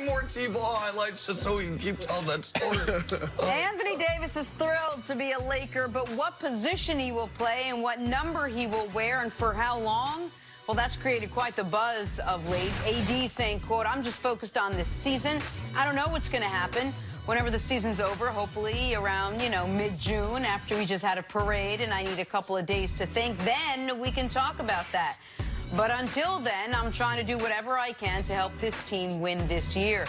more T-ball highlights just so we can keep telling that story. Anthony Davis is thrilled to be a Laker, but what position he will play and what number he will wear and for how long? Well, that's created quite the buzz of late. AD saying, quote, "I'm just focused on this season. I don't know what's going to happen whenever the season's over, hopefully around, mid-June after we just had a parade and I need a couple of days to think. Then we can talk about that. But until then, I'm trying to do whatever I can to help this team win this year."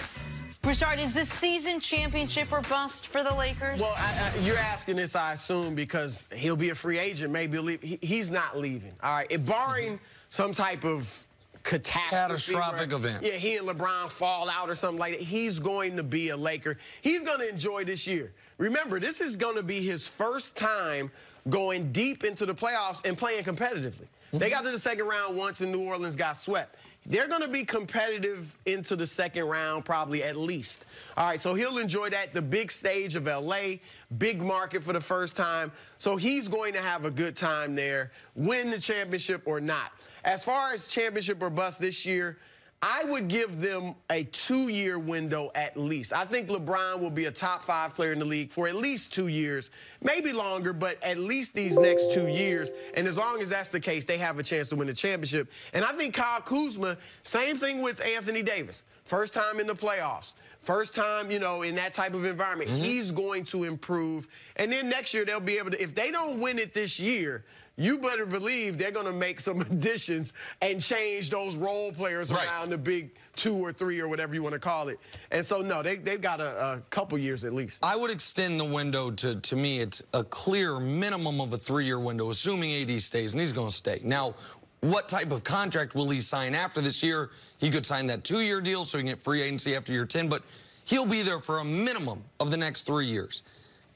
Broussard, is this season championship or bust for the Lakers? Well, you're asking this, I assume, because he'll be a free agent, maybe leave. He's not leaving, all right? Barring some type of catastrophic event. Yeah, he and LeBron fall out or something like that. He's going to be a Laker. He's going to enjoy this year. Remember, this is going to be his first time going deep into the playoffs and playing competitively. They got to the second round once and New Orleans got swept. They're going to be competitive into the second round, probably at least. All right, so he'll enjoy that, the big stage of L.A., big market for the first time. So he's going to have a good time there, win the championship or not. As far as championship or bust this year, I would give them a 2-year window at least. I think LeBron will be a top 5 player in the league for at least 2 years, maybe longer, but at least these next 2 years. And as long as that's the case, they have a chance to win the championship. And I think Kyle Kuzma, same thing with Anthony Davis. First time in the playoffs. First time, in that type of environment. He's going to improve. And then next year, they'll be able to, if they don't win it this year, you better believe they're going to make some additions and change those role players around the big 2 or 3 or whatever you want to call it. And so, no, they've got a couple years at least. I would extend the window to me, it's a clear minimum of a 3-year window, assuming AD stays, and he's going to stay. Now, what type of contract will he sign after this year? He could sign that 2-year deal so he can get free agency after year 10, but he'll be there for a minimum of the next 3 years.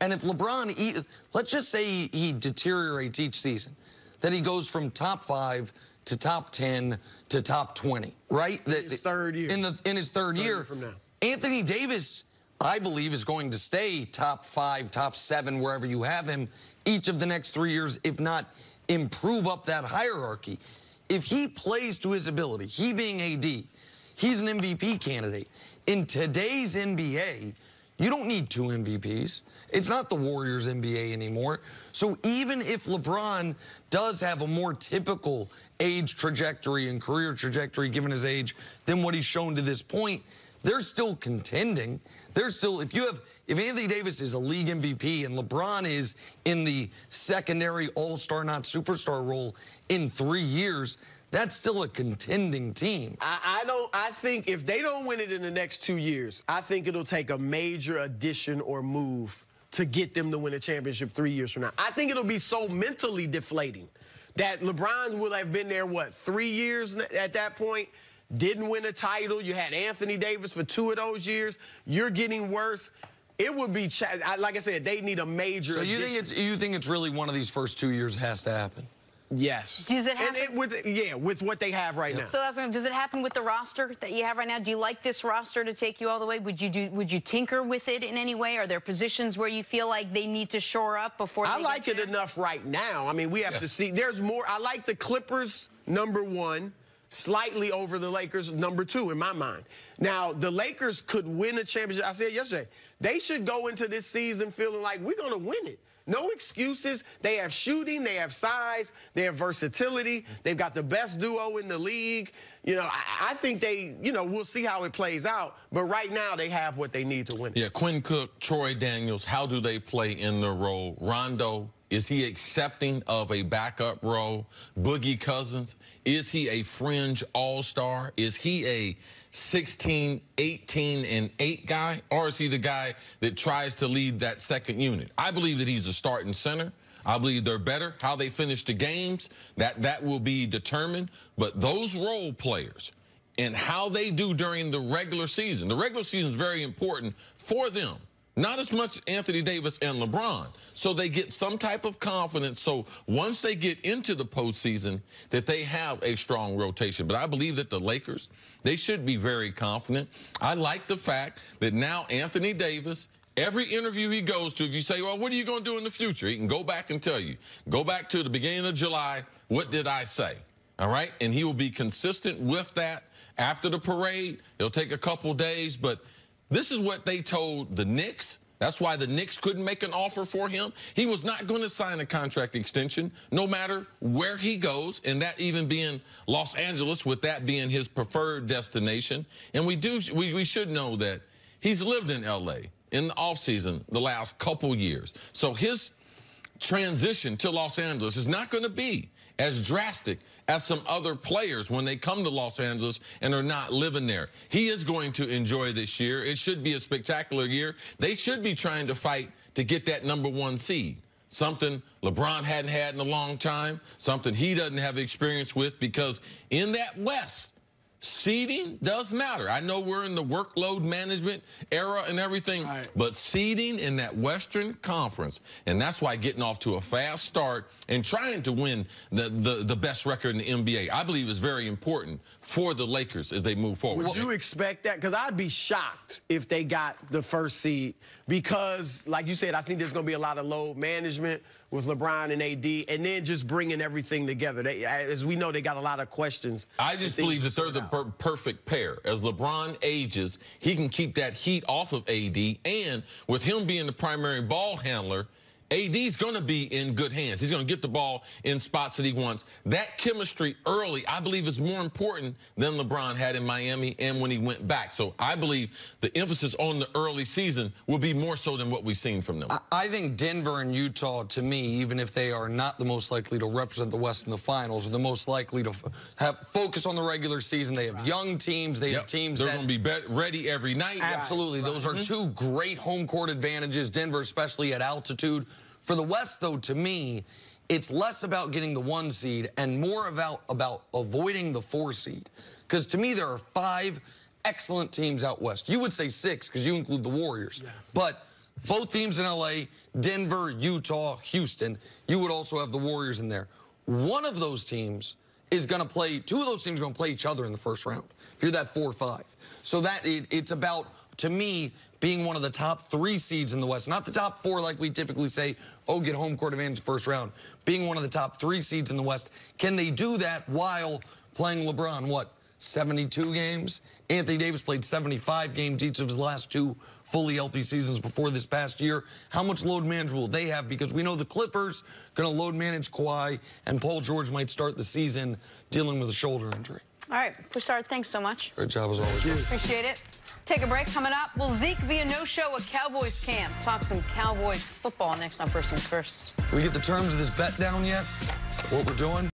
And if LeBron, let's just say he deteriorates each season, that he goes from top 5 to top 10 to top 20, right? In his third year. In his third year from now. Anthony Davis, I believe, is going to stay top 5, top 7, wherever you have him, each of the next 3 years, if not improve up that hierarchy. If he plays to his ability, he being AD, he's an MVP candidate. In today's NBA, you don't need 2 MVPs. It's not the Warriors NBA anymore. So even if LeBron does have a more typical age trajectory and career trajectory given his age than what he's shown to this point, they're still contending. They're still, if Anthony Davis is a league MVP and LeBron is in the secondary all-star, not superstar role in 3 years, that's still a contending team. I think if they don't win it in the next 2 years, I think it'll take a major addition or move to get them to win a championship 3 years from now. I think it'll be so mentally deflating that LeBron will have been there, 3 years at that point, didn't win a title. You had Anthony Davis for 2 of those years. You're getting worse. It would be, like I said, they need a major addition. So you think it's really one of these first 2 years has to happen? Yes. Does it happen? With what they have right now. So does it happen with the roster that you have right now? Do you like this roster to take you all the way? Would you tinker with it in any way? Are there positions where you feel like they need to shore up before they I like it enough right now. I mean, we have to see. There's more. I like the Clippers, #1, slightly over the Lakers, #2 in my mind. Now, the Lakers could win a championship. I said yesterday, they should go into this season feeling like we're going to win it. No excuses. They have shooting. They have size. They have versatility. They've got the best duo in the league. I think they, we'll see how it plays out. But right now, they have what they need to win. Yeah, Quinn Cook, Troy Daniels, how do they play in their role? Rondo, is he accepting of a backup role? Boogie Cousins, is he a fringe all-star? Is he a 16, 18, and 8 guy? Or is he the guy that tries to lead that second unit? I believe that he's a starting center. I believe they're better. How they finish the games, that will be determined. But those role players and how they do during the regular season is very important for them. Not as much Anthony Davis and LeBron. So they get some type of confidence. So once they get into the postseason, that they have a strong rotation. But I believe that the Lakers, they should be very confident. I like the fact that now Anthony Davis, every interview he goes to, if you say, well, what are you going to do in the future? He can go back and tell you. Go back to the beginning of July, what did I say? All right? And he will be consistent with that after the parade. It'll take a couple days, but this is what they told the Knicks. That's why the Knicks couldn't make an offer for him. He was not going to sign a contract extension no matter where he goes, and that even being Los Angeles, with that being his preferred destination. And we should know that he's lived in L.A. in the offseason the last couple years. So his transition to Los Angeles is not going to be as drastic as some other players when they come to Los Angeles and are not living there. He is going to enjoy this year. It should be a spectacular year. They should be trying to fight to get that #1 seed, something LeBron hadn't had in a long time, something he doesn't have experience with, because in that West, seeding does matter. I know we're in the workload management era and everything, but seeding in that Western Conference, and that's why getting off to a fast start and trying to win the best record in the NBA, I believe is very important for the Lakers as they move forward. Would you expect that? Because I'd be shocked if they got the first seed, because, like you said, I think there's going to be a lot of load management with LeBron and AD, and then just bringing everything together. As we know, they got a lot of questions. I just believe that they're the perfect pair. As LeBron ages, he can keep that heat off of AD, and with him being the primary ball handler, AD's going to be in good hands. He's going to get the ball in spots that he wants. That chemistry early, I believe, is more important than LeBron had in Miami and when he went back. So I believe the emphasis on the early season will be more so than what we've seen from them. I think Denver and Utah, to me, even if they are not the most likely to represent the West in the finals, are the most likely to have focus on the regular season. They have young teams. They have teams they're going to be ready every night. Absolutely. Those are two great home court advantages. Denver, especially at altitude. For the West, though, to me, it's less about getting the 1 seed and more about avoiding the 4 seed. Because to me, there are 5 excellent teams out West. You would say 6 because you include the Warriors. Yes. But both teams in L.A., Denver, Utah, Houston, you would also have the Warriors in there. One of those teams is going to play, 2 of those teams are going to play each other in the first round, if you're that 4-5. So that it's about, to me, being one of the top 3 seeds in the West. Not the top 4 like we typically say, oh, get home court advantage first round. Being one of the top 3 seeds in the West. Can they do that while playing LeBron, what, 72 games? Anthony Davis played 75 games each of his last 2 fully healthy seasons before this past year. How much load management will they have? Because we know the Clippers going to load manage Kawhi, and Paul George might start the season dealing with a shoulder injury. All right, Broussard, thanks so much. Great job as always. Appreciate it. Take a break. Coming up, will Zeke be a no-show at Cowboys camp? Talk some Cowboys football next on First Things First. Can we get the terms of this bet down yet? What we're doing?